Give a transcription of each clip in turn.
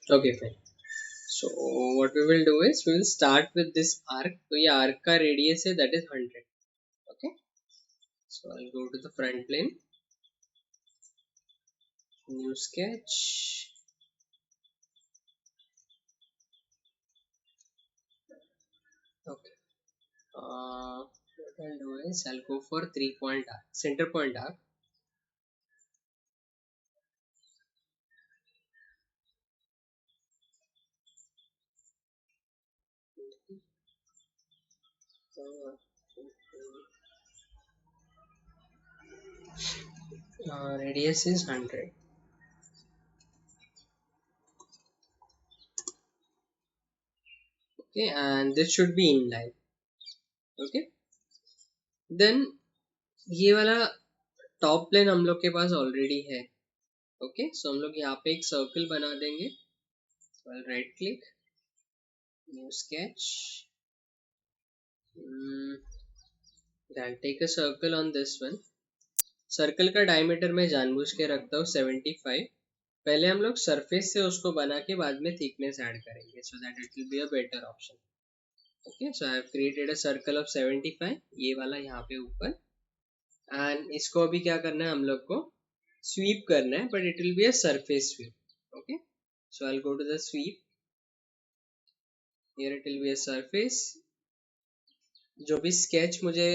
Okay, fine. So what we will do is we will start with this arc. तो ये arc का radius है, that is 100. Okay. So I'll go to the front plane, new sketch. Okay. What I'll do is I'll go for 3 point arc, center point arc. Radius is 100. Okay, and this should be inline. Okay. Then ये वाला top plane हम लोग के पास already है. Okay, सो हम लोग यहाँ पे एक सर्कल बना देंगे. Right click, new sketch, then take a circle on this one. Circle का डायमीटर मैं जानबूझ के रखता हूँ 75. पहले हम लोग सरफेस से उसको बना के बाद में थिकनेस ऐड करेंगे, सो that it will be a better option. Okay, so I have created a circle of 75, ये वाला यहाँ पे ऊपर. एंड इसको अभी क्या करना है हम लोग को, स्वीप करना है, but it will be a surface sweep. Okay, so I'll go to the sweep. Here it will be a surface. जो भी sketch मुझे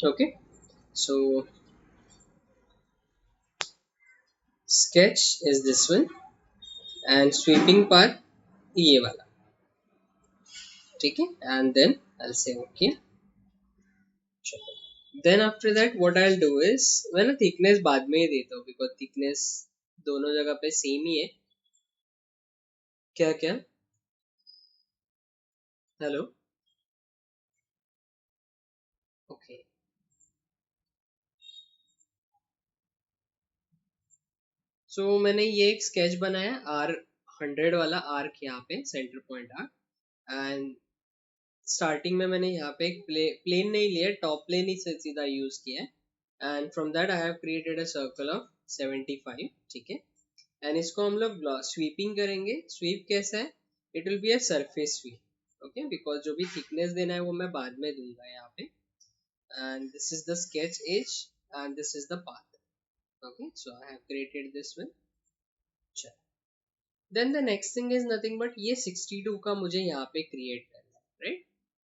okay, so sketch is this one and sweeping part ये वाला. ठीक है, and then I'll say okay. Then after that what I'll do is मैं ना thickness बाद में ही देता हूँ because thickness दोनों जगह पे सेम ही है. क्या क्या, हेलो, ओके. सो मैंने ये एक स्केच बनाया R100 वाला आर्क, यहाँ पे centre point arc. And starting में मैंने यहाँ पे एक प्लेन नहीं लिया, टॉप प्लेन ही से सीधा यूज किया है. And from that I have created a circle of 75. ठीक है, एंड इसको हम लोग स्वीपिंग करेंगे. स्वीप कैसा है, it will be a surface sweep. Okay, because जो भी थिकनेस देना है वो मैं बाद में दूंगा यहाँ पे. And this is the sketch edge and this is the path. Okay, so I have created this one. Then the next thing is nothing but ये 62 का मुझे यहाँ पे क्रिएट करना है, राइट.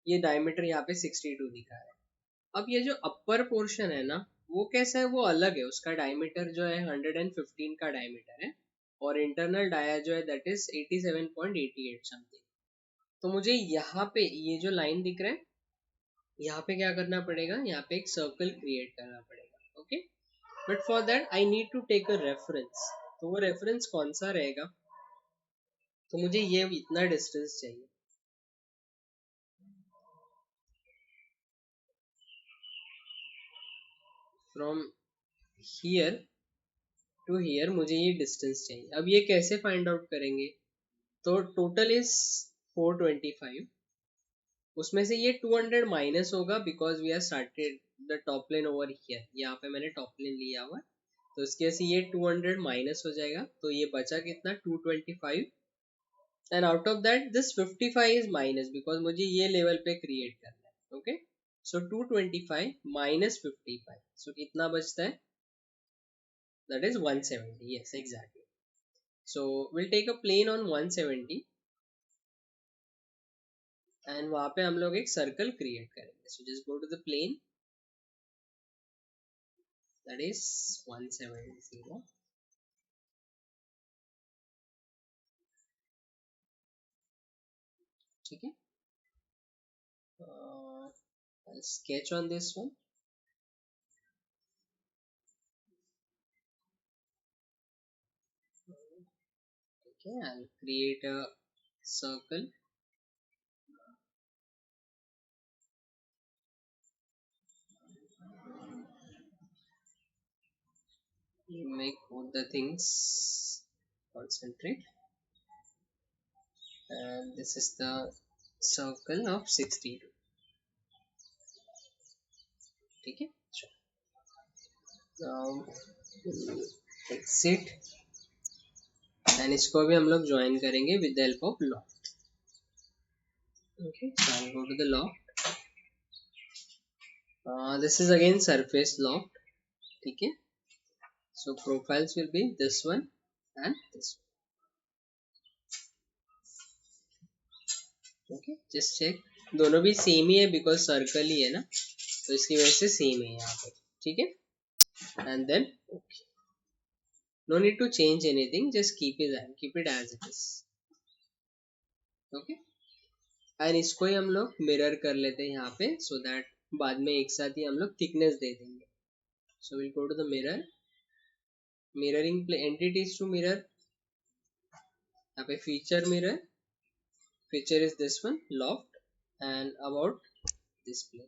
ये डायमीटर यहाँ पे 62 दिखा है. अब ये जो अपर पोर्शन है ना, वो कैसा है, वो अलग है. उसका डायमीटर जो है 115 का डायमीटर है, और इंटरनल डाया जो है दैट इज 87.88 समथिंग. तो मुझे यहाँ पे ये जो लाइन दिख रहा है, यहाँ पे क्या करना पड़ेगा, यहाँ पे एक सर्कल क्रिएट करना पड़ेगा. Okay, but for that I need to take a reference. तो वो रेफरेंस कौन सा रहेगा, तो मुझे ये इतना डिस्टेंस चाहिए. फ्रॉम हियर टू हियर मुझे ये डिस्टेंस चाहिए. अब ये कैसे फाइंड आउट करेंगे, तो टोटल इज 425. उसमें से ये 200 माइनस होगा because we are started the top plane over here. यहाँ पे मैंने टॉप प्लेन लिया हुआ है, तो इसकी वजह से ये 200 माइनस हो जाएगा. तो ये बचा कितना, 225. And out of that this 55 is minus because मुझे ये लेवल पे क्रिएट करना है. ओके, सो 225 माइनस 55, सो कितना बचता है, that is 170. Yes, exactly. So we'll take a plane on 170 and वहाँ पे हम लोग एक सर्कल क्रिएट करेंगे. So just go to the plane, that is 170. ठीक है, I'll sketch on this one. Okay, I'll create a circle. Make both the things concentric, and this is the circle of 62, ठीक है। Exit and इसको भी हम लोग join करेंगे with the help of law. Okay, so I'll go to the loft. This is again surface loft, ठीक है। So profiles will be this one and this one. Okay, just check, दोनों भी same ही है because circle ही है ना, तो इसकी वजह से सेम है यहाँ पे, ठीक है। And then okay, no need to change anything, just keep it as it is. Okay, and इसको ही हम लोग मिरर कर लेते हैं यहाँ पे, सो दैट बाद में एक साथ ही हम लोग थिकनेस दे देंगे। So will go to the mirror, mirroring entities to mirror, यहाँ पे feature mirror, feature is this one loft and about this plane.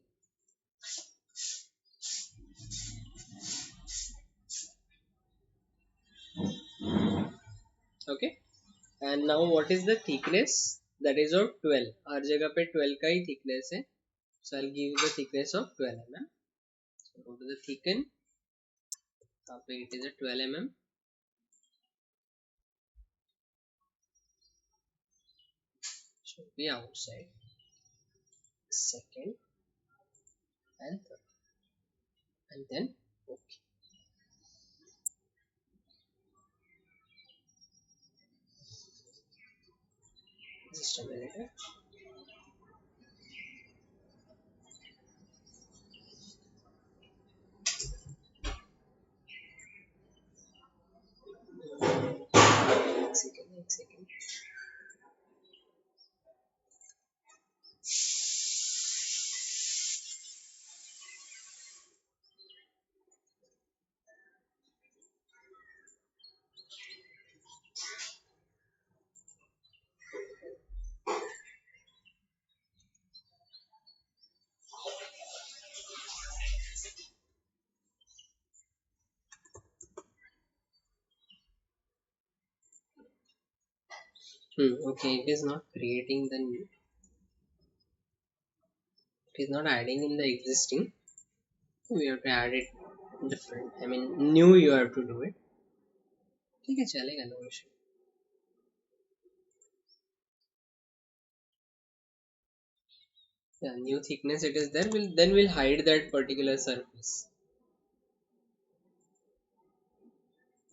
Okay, and now what is the thickness, that is of 12, हर जगह पे 12 का ही thickness है। So I will give the thickness of 12 mm। So go to the thicken, यहाँ पे it is a 12 mm। should be outside second and third, and then okay, just a minute। एक second. Okay, it is not creating the new, it is not adding in the existing, we have to add it different, I mean new, you have to do it, ठीक है, चलेगा, no issue। Yeah, new thickness it is there, will then we'll hide that particular surface।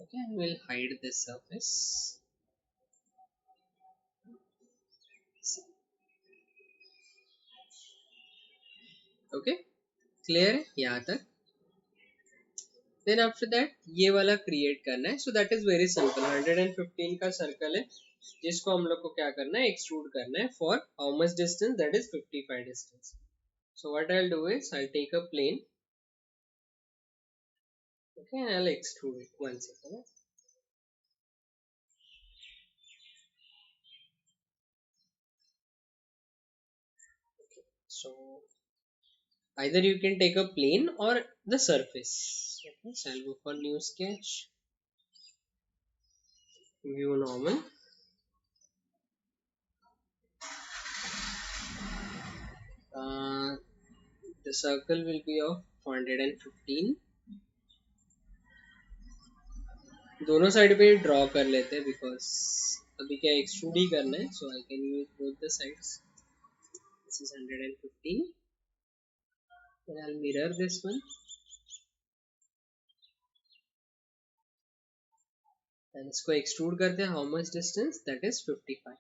Okay, and we'll hide this surface। Okay, clear है यहाँ तक। Then after that ये वाला create करना है, so that is very simple. 115 का circle है जिसको हम लोग को क्या करना है, एक्सट्रूड करना है for how much distance, that is 55 distance. So what I will do is I take a plane, okay, and I will extrude it, one second. So either you can take a plane or the surface। Okay, so I'll go for new sketch, view normal, the circle will be of 115। दोनों side पे draw कर लेते हैं because अभी क्या extrude ही करना है, so I can use both the sides. This is 115 and I'll mirror this one and इसको एक्सट्रूड करते हैं, how much distance, that is 55।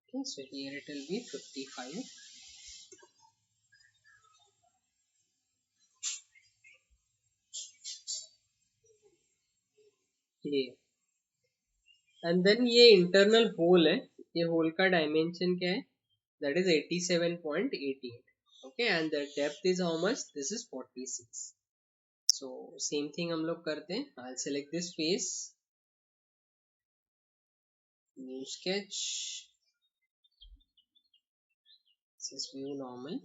okay, so here it will be 55। ये एंड देन ये इंटरनल होल है, ये whole का dimension क्या है, that is 87.88। okay, and the depth is how much, this is 46। so same thing हम लोग करते हैं, I'll select this face, new sketch, this is view normal,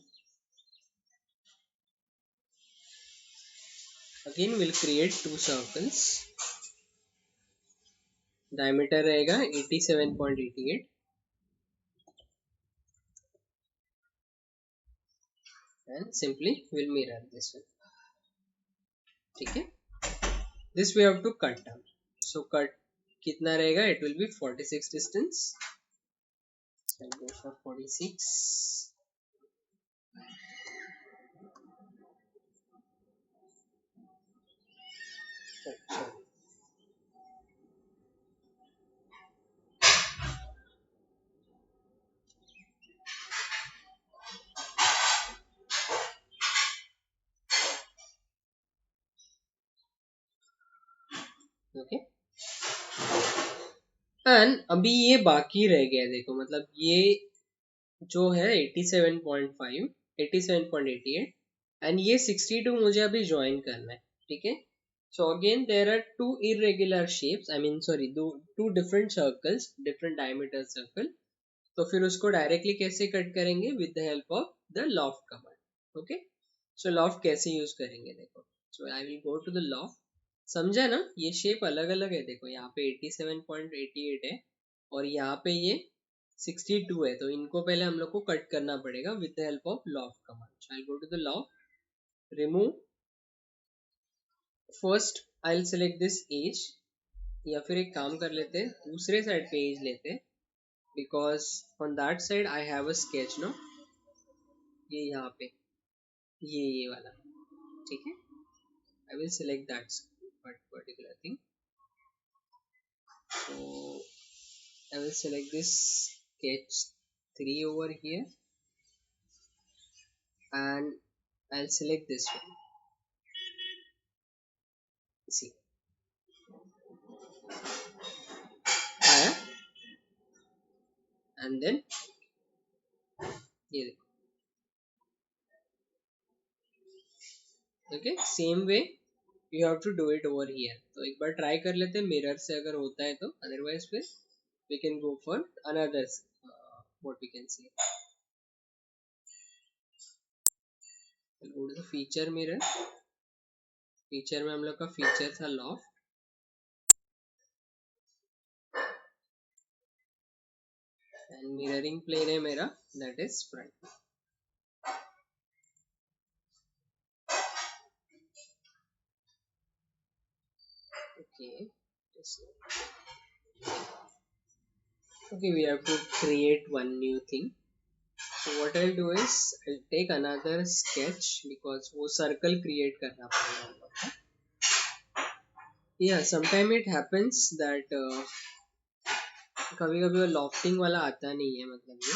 again we'll create two circles, diameter रहेगा 87.88, and simply we'll mirror this one. ठीक है, this we have to cut down. So cut कितना रहेगा? It will be 46 distance. So I'll go for 46. Okay, and अभी ये बाकी रह गया, देखो मतलब ये जो है 87.5 87.88 एंड ये 62 मुझे अभी ज्वाइन करना है. ठीक है, so again there are two irregular shapes, I mean sorry, two different circles, different diameter circle. तो फिर उसको डायरेक्टली कैसे कट करेंगे? With the help of the loft command. Okay, so loft कैसे यूज करेंगे देखो. So I will go to the loft. समझा ना, ये शेप अलग अलग है. देखो यहाँ पे 87.88 है और यहाँ पे ये 62 है, तो इनको पहले हम लोग को कट करना पड़ेगा with the help of loft command. So I go to the loft, remove. First I will select this edge, या फिर एक काम कर लेते हैं, दूसरे साइड पे एज लेते हैं, because on that side I have a sketch, no, ये यहाँ पे ये वाला. ठीक है, I will select that particular thing. So I will select this sketch 3 over here and I'll select this one. See, आया, and then ये देखो. Okay, same way you have to do it over here. तो एक बार try कर लेते हैं mirror से, अगर होता है तो, अदरवाइज फिर we can go for another what we can say. we'll go to the feature mirror. Feature में हम लोग का फीचर था लॉफ्ट, एंड मिररिंग प्लेन है मेरा, that is front. Okay, okay, we have to create one new thing. So what I'll do is I'll take another sketch because वो circle create करना पड़ेगा हम लोग को. Yeah, sometime it happens that कभी कभी वो लॉफ्टिंग वाला आता नहीं है, मतलब ये,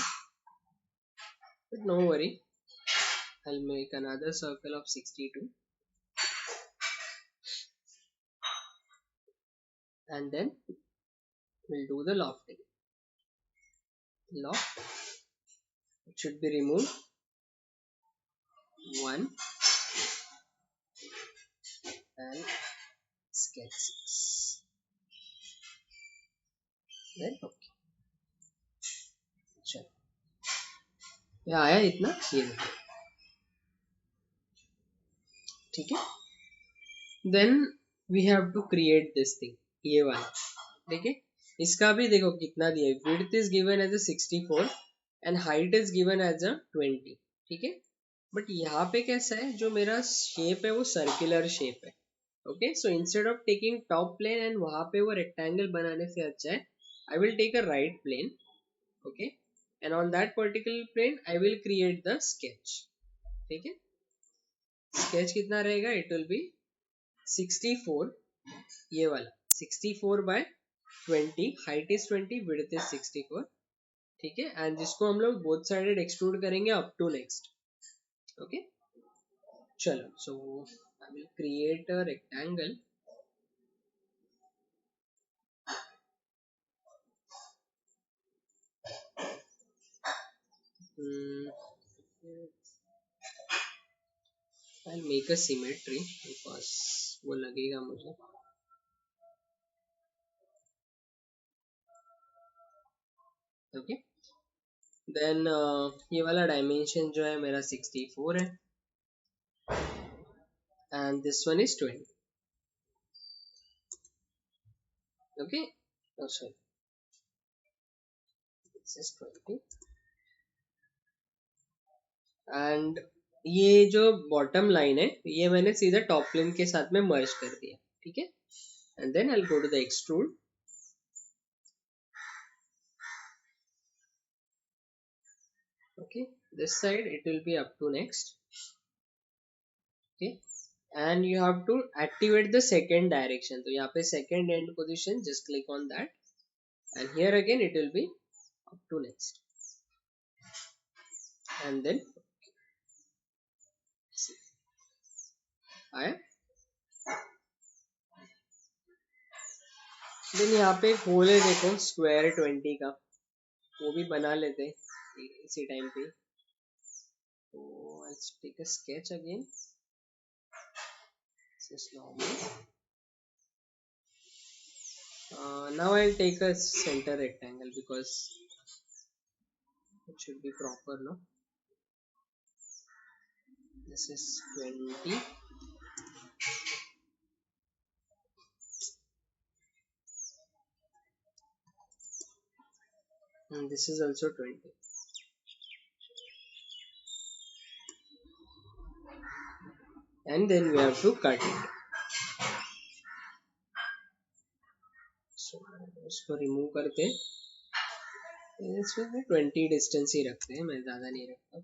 but no worry, I'll make another circle of 62 and then we'll do the lofting. Loft, it should be removed 1 and sketch 6. Then okay, चलो ये आया इतना, ये देखो. ठीक है, then we have to create this thing, ये वाला. ठीक है, इसका भी देखो कितना दिया है. Width is given as a 64 and height is given as a 20. ठीक है, बट यहाँ पे कैसा है, जो मेरा शेप है वो सर्कुलर शेप है. Okay, so instead of taking top plane and वहां पे वो रेक्टेंगल बनाने से अच्छा है I will take a right plane. Okay, and on that particular plane I will create the sketch. ठीक है, स्केच कितना रहेगा? इट विल बी 64, ये वाला 64 by 20, height is 20, width is 64. ठीक है, एंड जिसको हम लोग बोथ साइडेड एक्सट्रूड करेंगे अप टू नेक्स्ट. ओके, चलो, so I will create a rectangle. I'll make a symmetry because वो लगेगा मुझे. ओके, देन ये वाला डायमेंशन जो है मेरा 64 है and this one is 20. Okay, sorry, this is 20 and ये जो बॉटम लाइन है ये मैंने सीधा टॉप प्लेन के साथ में मर्ज कर दिया, ठीक है। And then I will go to the extrude. Okay, this side it will be up to next. Okay, and you have to activate the second direction. So यहाँ पे second end position, just click on that, and here again it will be up to next, and then see, आया। then यहाँ पे एक whole है देखो square 20 का, वो भी बना लेते हैं इसी टाइम पे। तो let's take a sketch again. This is normal. Now I'll take a center rectangle because it should be proper, no? This is 20. And this is also 20. And then we have to cut it. So इसको remove करते हैं, इसमें 20 distance ही रखते हैं, मैं ज़्यादा नहीं रखता।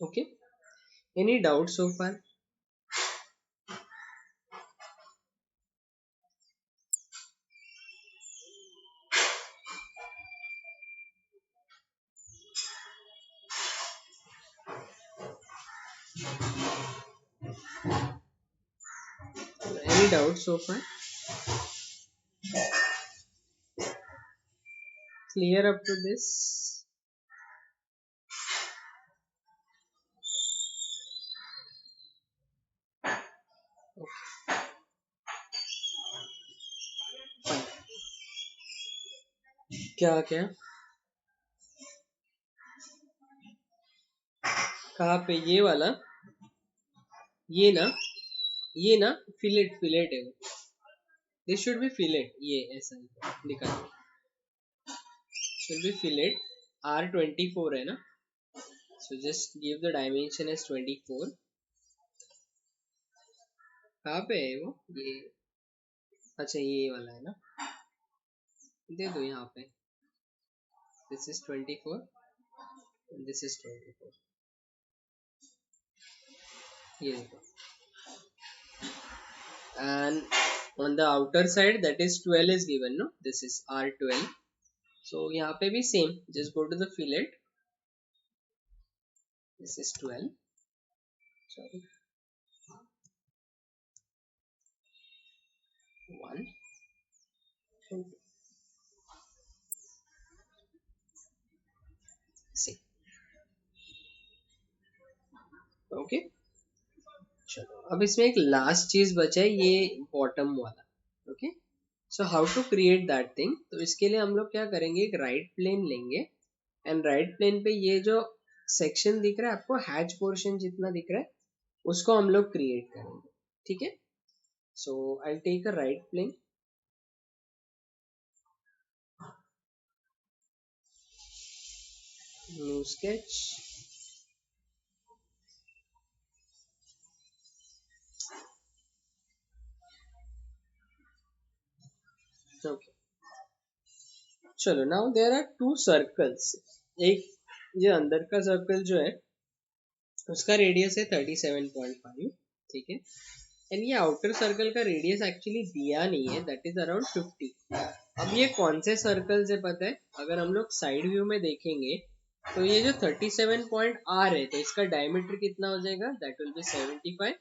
Okay, any doubts so far? Any doubts so far? Clear up to this? Okay, fine. क्या क्या कहाँ पे? ये वाला, ये ना फिलेट फिलेट है वो, दिस शुड बी फिलेट, ये ऐसा निकाल, शुड बी फिलेट। R24 है ना, so just give the dimension as 24. कहाँ पे है वो? ये अच्छा ये वाला है ना, दे दो यहाँ पे। This is 24 and this is 24, ये देखो। And on the outer side that is 12 is given, no, this is R12. So यहाँ पे भी same, just go to the fillet, this is 12, sorry, 1, 2, see, okay। चलो अब इसमें एक लास्ट चीज बचा है, ये बॉटम वाला, okay. So how to create that thing? तो इसके लिए हम लोग क्या करेंगे, एक राइट प्लेन लेंगे, एंड राइट प्लेन पे ये जो सेक्शन दिख रहा है आपको, हैच पोर्शन जितना दिख रहा है, उसको हम लोग क्रिएट करेंगे, ठीक है। So I take a right plane, new sketch, okay. चलो नाउ देयर आर 2 सर्कल्स, एक ये अंदर का सर्कल जो है उसका रेडियस है 37.5, ठीक है। एंड ये आउटर सर्कल का रेडियस एक्चुअली दिया नहीं है, दैट इज अराउंड 50। अब ये कौन से सर्कल से पता है? अगर हम लोग साइड व्यू में देखेंगे तो ये जो 37 पॉइंट आर है, तो इसका डायमीटर कितना हो जाएगा, that will B 75।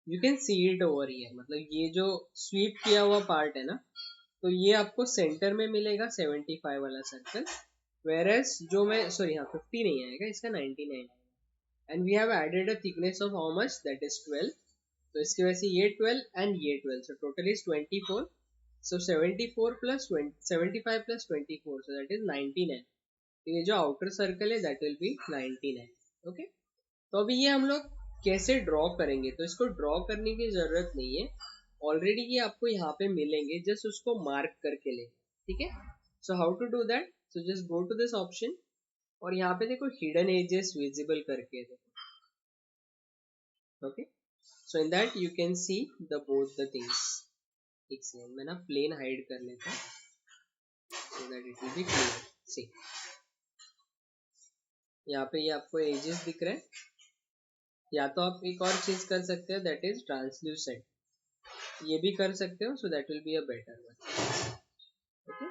You can see it over here, मतलब ये जो स्वीप किया हुआ पार्ट है ना, तो ये आपको सेंटर में मिलेगा 75 वाला सर्कल, वेरएस जो मैं सॉरी यहाँ 50 नहीं आएगा, इसका 99 आएगा। And we have added a thickness of how much, that is 12, तो इसकी वजह से ये 12 एंड ये 12, so total is 24। So 74 plus 75 plus 24, so that is 99। तो ये जो आउटर सर्कल है दैट विल बी 99, ओके। तो अभी ये हम लोग कैसे ड्रॉ करेंगे? तो इसको ड्रॉ करने की जरूरत नहीं है, ऑलरेडी ये आपको यहाँ पे मिलेंगे, जस्ट उसको मार्क करके ले, ठीक है। So how to do that, so just go to this option और यहाँ पे देखो हिडन एजेस विजिबल करके देखो, okay. So in that you can see the both the things. एक सेकंड मैं ना प्लेन हाइड कर लेता हूँ so that it will be clear. See यहाँ पे ये आपको एजेस दिख रहे हैं, या तो आप एक और चीज कर सकते हो दैट इज ट्रांसल्यूसेंट, ये भी कर सकते हो, so that will be a better one, okay.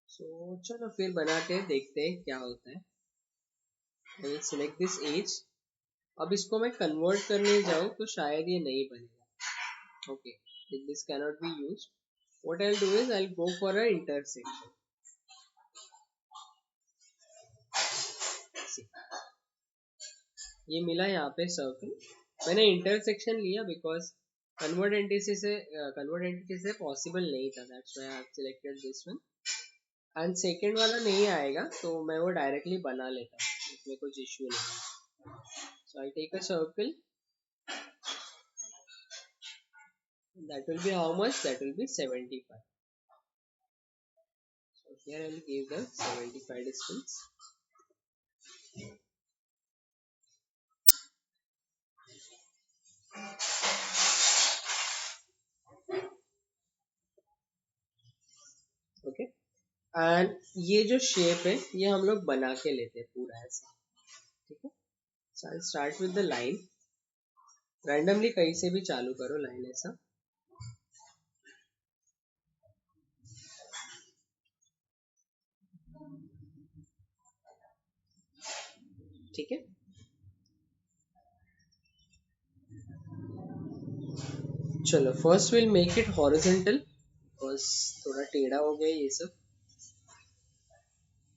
So चलो फिर बनाते हैं, देखते हैं क्या होता है। I will select this edge. अब इसको मैं कन्वर्ट करने जाऊँ तो शायद ये नहीं बनेगा, okay. This cannot be used. What I will do is I will go for a intersection. ये मिला यहाँ पे सर्कल, मैंने इंटरसेक्शन लिया बिकॉज कन्वर्ट एंटिटी से पॉसिबल नहीं था, that's why I have selected this one. And second वाला नहीं आएगा तो मैं वो डायरेक्टली बना लेता हूँ, इसमें कुछ इश्यू नहीं है। So I take a circle, that will be how much, that will be 75. So here I will give the 75 distance. Okay, and ये जो शेप है ये हम लोग बना के लेते हैं पूरा ऐसा, ठीक है। So I start with the line, randomly कहीं से भी चालू करो लाइन ऐसा, ठीक है। चलो first will make it horizontal because थोड़ा टेढ़ा हो गया ये सब।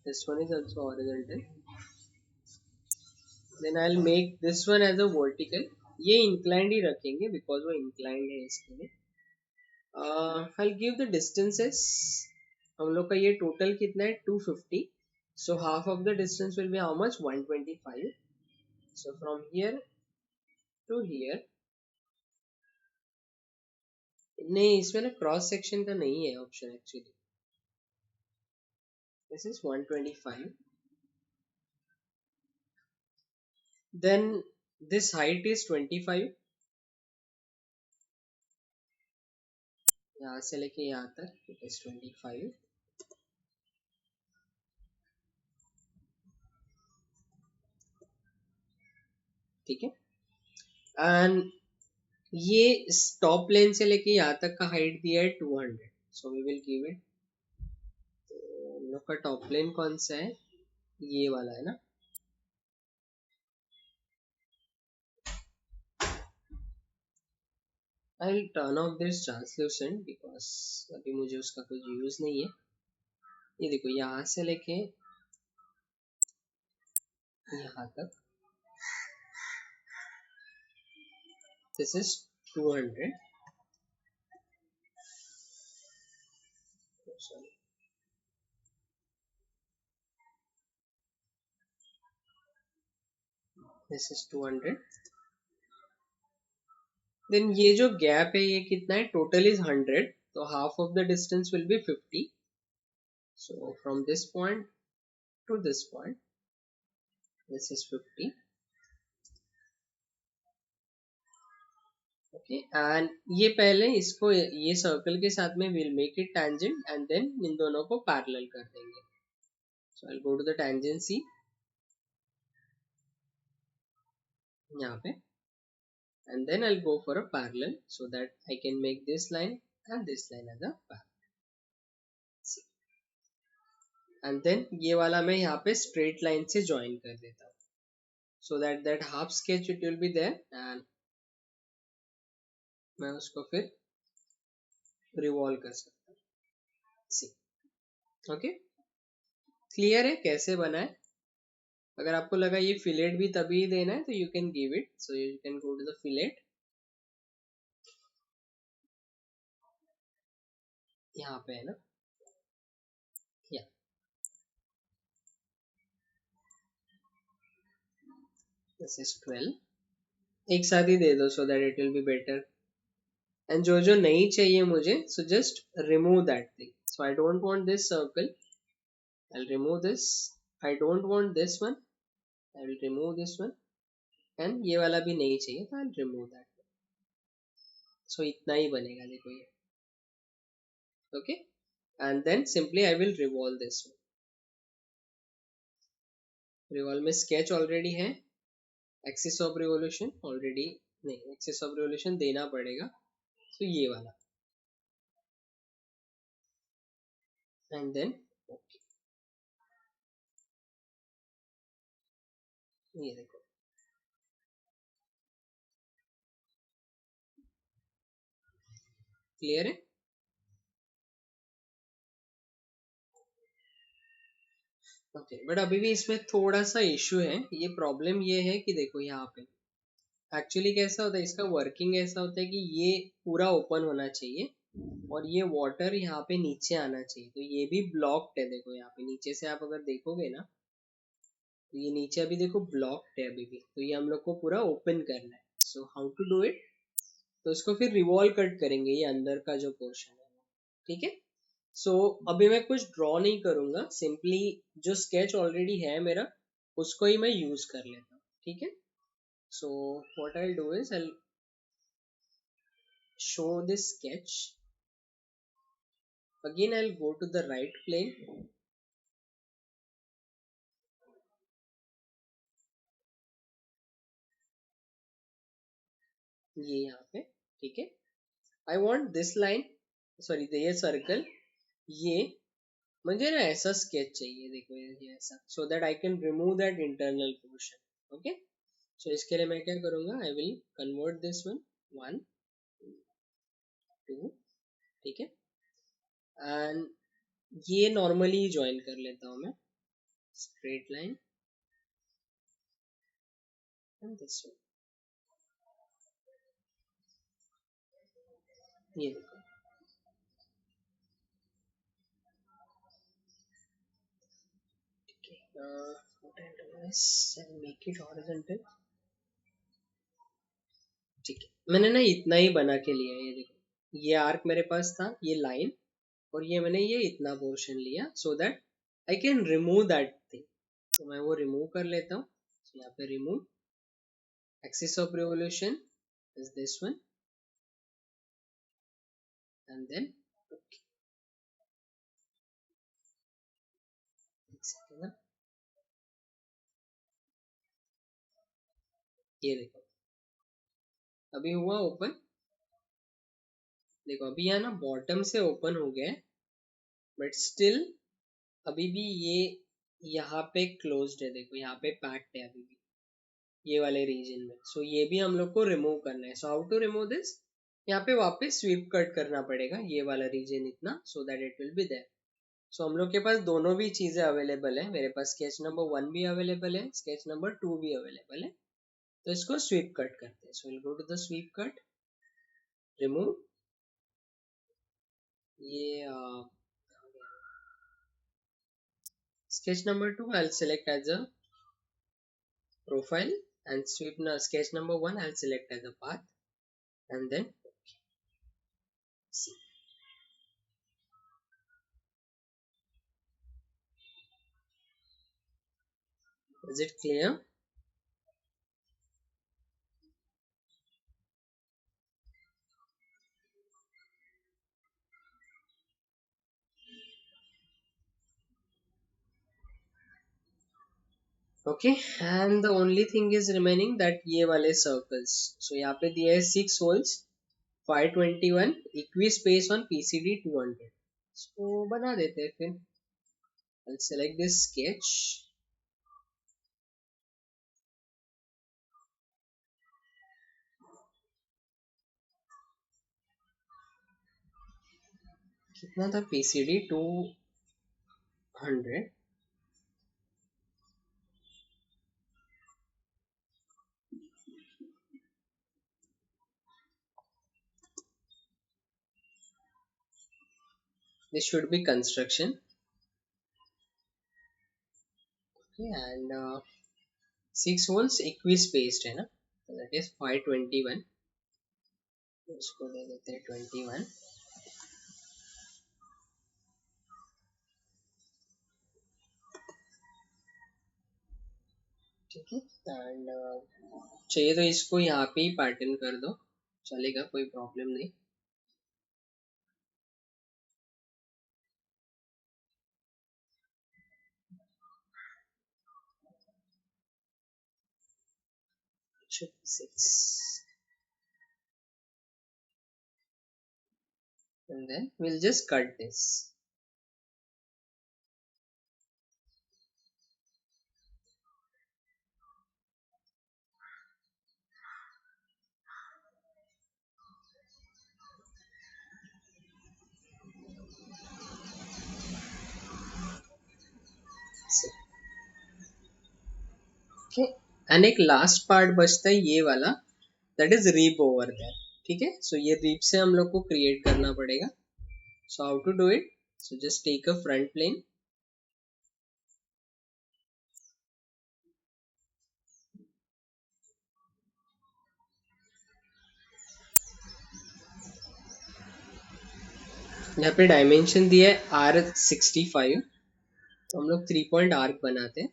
This one is also horizontal, then I will make this one as a vertical. ये इंक्लाइंड ही रखेंगे बिकॉज वो इंक्लाइंड है इसके लिए। I'll give the distances। हम लोग का ये टोटल कितना है 250, so half of the distance will be how much, 125। so from here to here, नहीं इसमें ना क्रॉस सेक्शन का नहीं है option actually, this is 125। then this height is 25, यहाँ से लेके यहाँ तक it is 25, ठीक है। एंड ये टॉप प्लेन से लेके यहाँ तक का हाइट दिया है 200, so we will give it। तो हम लोग का टॉप प्लेन कौन सा है, ये वाला है ना। I'll turn off this translucent because अभी मुझे उसका कुछ यूज नहीं है। ये देखो यहाँ से लेके यहाँ तक this is 200, sorry, this is 200। then ये जो गैप है ये कितना है, टोटल इज 100, तो half of the distance will be 50। so from this point to this point this is 50, okay. And ये पहले इसको ये सर्कल के साथ में will make it tangent and then इन दोनों को पैरेलल कर देंगे। so I'll go to the tangency यहाँ पे, and then I'll go for a parallel so that I can make this line and this line as a parallel। See, and then ये वाला मैं यहाँ पे straight line से join कर देता हूँ so that that half sketch it will be there and मैं उसको फिर revolve कर सकता हूँ। See, okay, clear है कैसे बना है। अगर आपको लगा ये फिलेट भी तभी देना है तो you can give it, so you can go to the fillet, यहाँ पे है ना, yeah, this is 12, एक साथ ही दे दो so that it will be better। And जो जो नहीं चाहिए मुझे, so just remove that thing. So I don't want this circle, I remove this. I don't want this one, I will remove this one. And ये वाला भी नहीं चाहिए तो आई रिमूव दैट. सो इतना ही बनेगा देखो ये. Okay, and then simply I will revolve this one. Revolve में स्केच ऑलरेडी है, एक्सिस ऑफ रिवोल्यूशन ऑलरेडी नहीं, एक्सिस ऑफ रिवोल्यूशन देना पड़ेगा. तो ये वाला एंड देन ओके. ये देखो क्लियर है. ओके, बट अभी भी इसमें थोड़ा सा इश्यू है. ये प्रॉब्लम ये है कि देखो यहाँ पे एक्चुअली कैसा होता है, इसका वर्किंग ऐसा होता है कि ये पूरा ओपन होना चाहिए और ये वाटर यहाँ पे नीचे आना चाहिए. तो ये भी ब्लॉक्ड है. देखो यहाँ पे नीचे से आप अगर देखोगे ना, तो ये नीचे अभी देखो ब्लॉक्ड है अभी भी. तो ये हम लोग को पूरा ओपन करना है. So how to do it, तो इसको फिर रिवॉल्व कट करेंगे ये अंदर का जो पोर्शन है. ठीक है. सो अभी मैं कुछ ड्रॉ नहीं करूंगा, सिंपली जो स्केच ऑलरेडी है मेरा उसको ही मैं यूज कर लेता हूँ. ठीक है. सो what I do is I show this sketch again. I'll go to the right plane. ये यहाँ पे ठीक है. I want this line, sorry ये सर्कल, ये मुझे ना ऐसा स्केच चाहिए. देखो ये ऐसा, so that I can remove that internal portion. Okay. So इसके लिए मैं क्या करूंगा, I will convert this one, 1 2. ठीक है. एंड ये नॉर्मली ज्वाइन कर लेता हूँ मैं, straight line and this one. ये देखो what I'll do is I'll make it horizontal. ठीक है, मैंने ना इतना ही बना के लिया है. ये देखो ये आर्क मेरे पास था, ये लाइन, और ये मैंने ये इतना पोर्शन लिया सो that I can remove that thing. तो मैं वो रिमूव कर लेता हूँ. so, यहाँ पे remove axis of revolution is this one and then okay. ये देखो अभी हुआ ओपन. देखो अभी यहाँ ना बॉटम से ओपन हो गया है, बट स्टिल अभी भी ये यहाँ पे क्लोज्ड है. देखो यहाँ पे पैक्ड है अभी भी ये वाले रीजन में. सो ये भी हम लोग को रिमूव करना है. So how to remove this, यहाँ पे वापस स्वीप कट करना पड़ेगा ये वाला रीजन इतना, so that it will be there. So हम लोग के पास दोनों भी चीजें अवेलेबल है. मेरे पास स्केच नंबर 1 भी अवेलेबल है, स्केच नंबर 2 भी अवेलेबल है. तो इसको स्वीप कट करते हैं. So will go to the sweep cut, remove. ये sketch number 2 I'll select as a profile, and sweep now sketch number 1 I'll select as a path, and then see. Is it clear? Okay, and the only thing is remaining that ये वाले circles. So यहाँ पे दिया है 6 holes, 521 equi space on PCD 200. So बना देते हैं फिर. I'll select this sketch. कितना था PCD 200. This should be construction. Okay, and 6 holes equi spaced है ना, so that is 521. उसको दे देते हैं 21। ठीक है, एंड चाहिए तो इसको यहाँ पे ही पैटर्न कर दो, चलेगा, कोई प्रॉब्लम नहीं। Six. And then we'll just cut this. Okay, and एक लास्ट पार्ट बचता है ये वाला, that is rib over there. ठीक है, सो ये रीप से हम लोग को क्रिएट करना पड़ेगा। So how to do it, so just take a front plane, यहाँ पे डायमेंशन दिया है R65, तो हम लोग 3 पॉइंट आर्क बनाते हैं,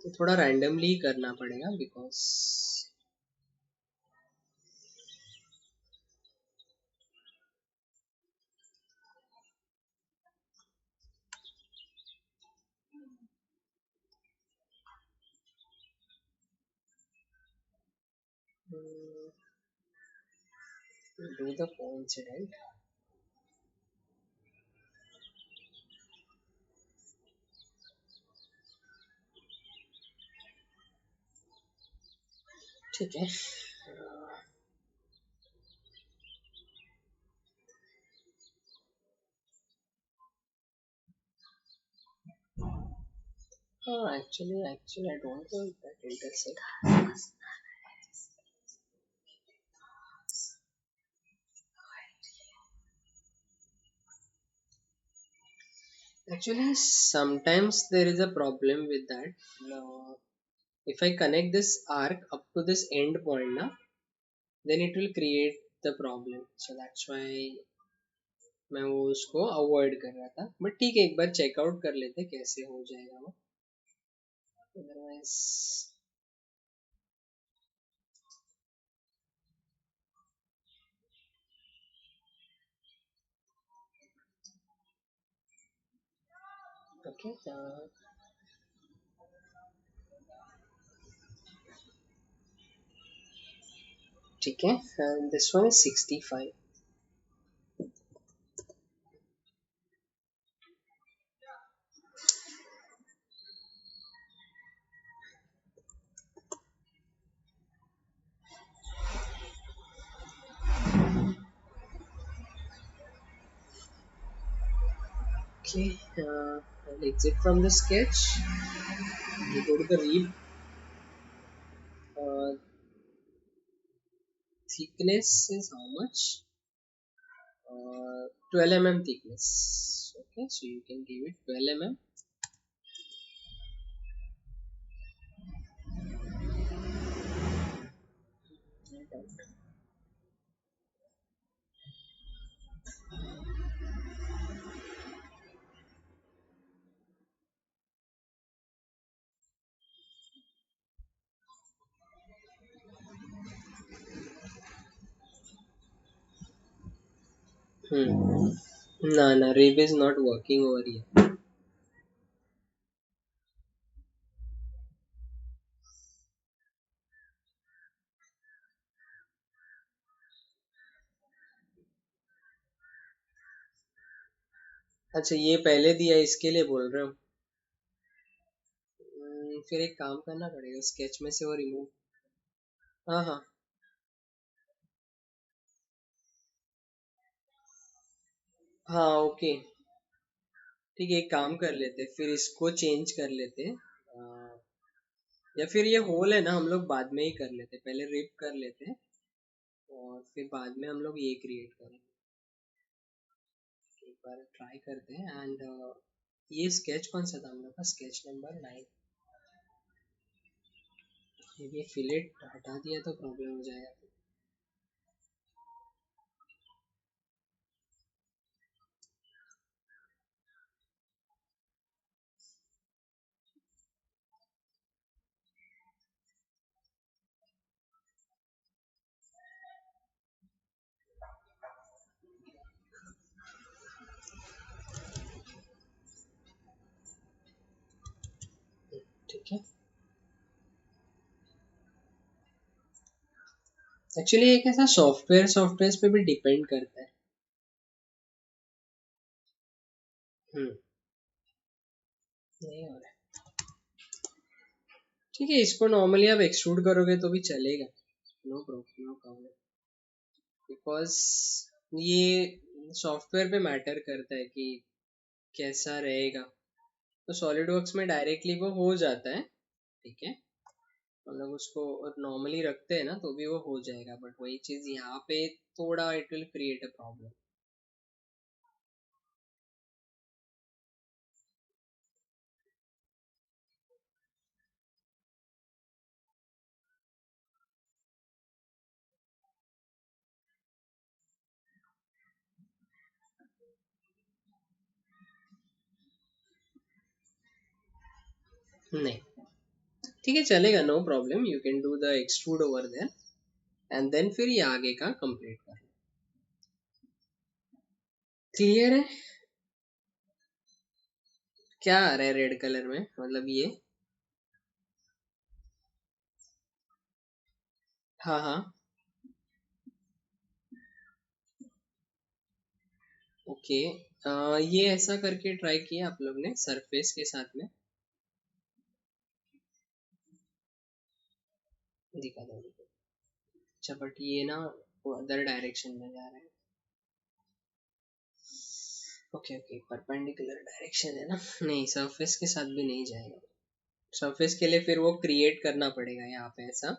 तो थोड़ा रैंडमली करना पड़ेगा बिकॉज do the coincident। ठीक है, हाँ actually I don't know that intersect. Actually, sometimes there is a problem with that. If I connect this arc up to this end point na, then it will create the problem. So that's why मैं वो उसको avoid कर रहा था, but ठीक है, एक बार checkout कर लेते कैसे हो जाएगा वो, अदरवाइज। ओके, ठीक है, this one is 65। Okay, I'll exit from the sketch, we go to the read, thickness is how much, 12 mm thickness. Okay, so you can give it 12 mm. No, rib is not working over here. अच्छा, ये पहले दिया इसके लिए बोल रहे हो? फिर एक काम करना पड़ेगा, स्केच में से वो रिमूव। हाँ हाँ हाँ, ओके, ठीक है, एक काम कर लेते, फिर इसको चेंज कर लेते, या फिर ये होल है ना, हम लोग बाद में ही कर लेते, पहले रिप कर लेते और फिर बाद में हम लोग ये क्रिएट करेंगे। एक बार ट्राई करते हैं, एंड ये स्केच कौन सा था हम लोग का, स्केच नंबर 9। ये फिलेट हटा दिया तो प्रॉब्लम हो जाएगा। ठीक है, एक्चुअली ये कैसा सॉफ्टवेयर पे भी डिपेंड करता है। नहीं हो रहा है। ठीक है, इसको नॉर्मली आप एक्सट्रूड करोगे तो भी चलेगा, no problem, no problem, because ये सॉफ्टवेयर पे मैटर करता है कि कैसा रहेगा। तो सॉलिड वर्क्स में डायरेक्टली वो हो जाता है, ठीक है, मतलब उसको नॉर्मली रखते हैं ना तो भी वो हो जाएगा, बट वही चीज यहाँ पे थोड़ा it will create a problem. नहीं, ठीक है, चलेगा, no problem, you can do the extrude over there and then फिर ये आगे का कंप्लीट कर लो। क्लियर है? क्या आ रहा है रेड कलर में, मतलब ये? हाँ हाँ, ओके। ये ऐसा करके ट्राई किया आप लोग ने सरफेस के साथ में? दिखा दो, दिखा दो। अच्छा, बट ये ना वो अदर डायरेक्शन में जा रहा है। ओके ओके, परपेंडिकुलर डायरेक्शन है ना, नहीं सरफेस के साथ भी नहीं जाएगा। सरफेस के लिए फिर वो क्रिएट करना पड़ेगा यहाँ पे ऐसा,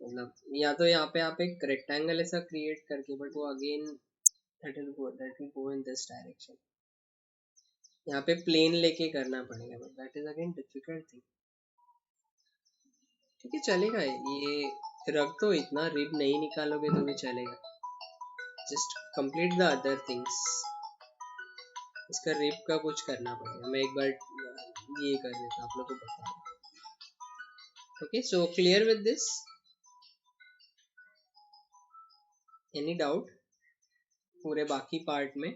मतलब या तो यहाँ पे आप एक रेक्टेंगल ऐसा क्रिएट करके, बट वो again that will go in this direction. यहाँ पे प्लेन लेके करना पड़ेगा, but that is again difficult thing. ठीक है, चलेगा, ये रख दो, इतना रिब नहीं निकालोगे तो भी चलेगा, just complete the other things. इसका रिब का कुछ करना पड़ेगा, मैं एक बार ये कर देता हूँ, आप लोग को बता। Okay, so clear with this, any doubt पूरे बाकी पार्ट में?